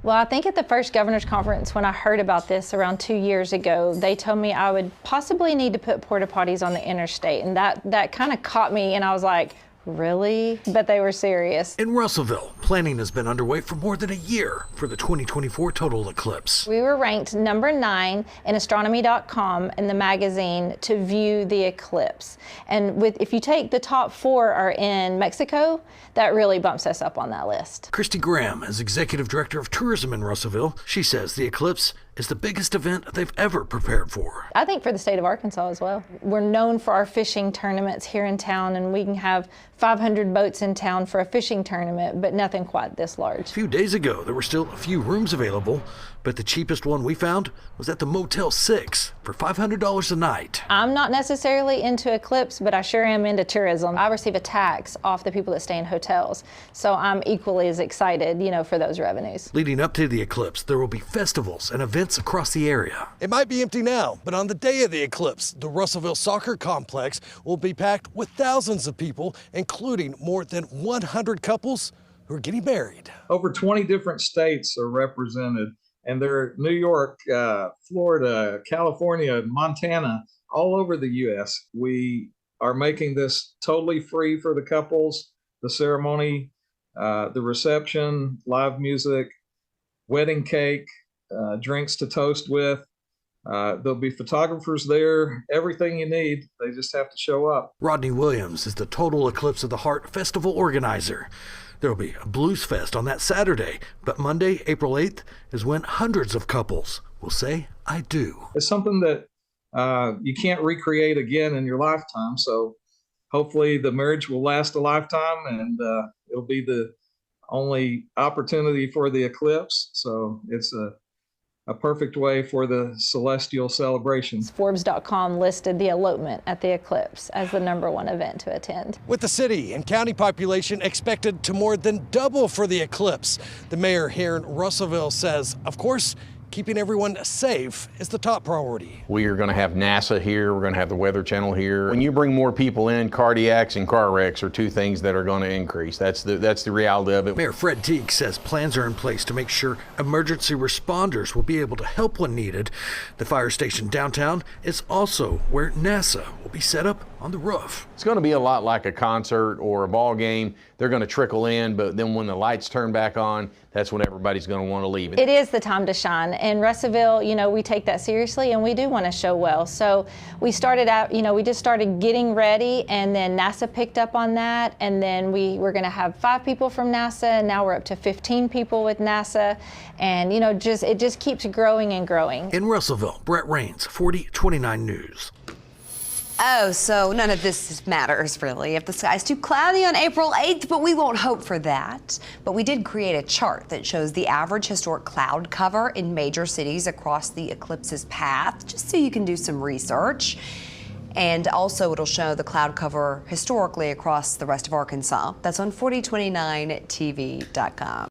Well, I think at the first governor's conference, when I heard about this around 2 years ago, they told me I would possibly need to put porta potties on the interstate. And that kind of caught me, and I was like, really? But they were serious. In Russellville, planning has been underway for more than a year for the 2024 total eclipse. We were ranked number 9 in astronomy.com in the magazine to view the eclipse. And if you take the top 4 are in Mexico, that really bumps us up on that list. Christy Graham is executive director of tourism in Russellville. She says the eclipse is the biggest event they've ever prepared for. I think for the state of Arkansas as well. We're known for our fishing tournaments here in town, and we can have 500 boats in town for a fishing tournament, but nothing quite this large. A few days ago, there were still a few rooms available, but the cheapest one we found was at the Motel 6 for $500 a night. I'm not necessarily into eclipse, but I sure am into tourism. I receive a tax off the people that stay in hotels, so I'm equally as excited, for those revenues. Leading up to the eclipse, there will be festivals and events across the area. It might be empty now, but on the day of the eclipse, the Russellville Soccer Complex will be packed with thousands of people, including more than 100 couples who are getting married. Over 20 different states are represented, and they're New York, Florida, California, Montana, all over the U.S. We are making this totally free for the couples. The ceremony, the reception, live music, wedding cake, drinks to toast with. There'll be photographers there, everything you need. They just have to show up. Rodney Williams is the Total Eclipse of the Heart Festival organizer. There will be a blues fest on that Saturday, but Monday, April 8th, is when hundreds of couples will say, I do. It's something that you can't recreate again in your lifetime, so hopefully the marriage will last a lifetime, and it'll be the only opportunity for the eclipse, so it's a perfect way for the celestial celebrations. Forbes.com listed the elopement at the eclipse as the #1 event to attend. With the city and county population expected to more than double for the eclipse, the mayor here in Russellville says, of course, keeping everyone safe is the top priority. We are going to have NASA here. We're going to have the Weather Channel here. When you bring more people in, cardiacs and car wrecks are 2 things that are going to increase. That's the reality of it. Mayor Fred Teague says plans are in place to make sure emergency responders will be able to help when needed. The fire station downtown is also where NASA will be set up on the roof. It's going to be a lot like a concert or a ball game. They're going to trickle in, but then when the lights turn back on, that's when everybody's going to want to leave. It is the time to shine. In Russellville, we take that seriously, and we do want to show well. So we started out, we just started getting ready, and then NASA picked up on that, and then we were going to have 5 people from NASA, and now we're up to 15 people with NASA, and it just keeps growing and growing. In Russellville, Brett Rains, 4029 News. Oh, so none of this matters, really, if the sky's too cloudy on April 8th, but we won't hope for that. But we did create a chart that shows the average historic cloud cover in major cities across the eclipse's path, just so you can do some research. And also it'll show the cloud cover historically across the rest of Arkansas. That's on 4029tv.com.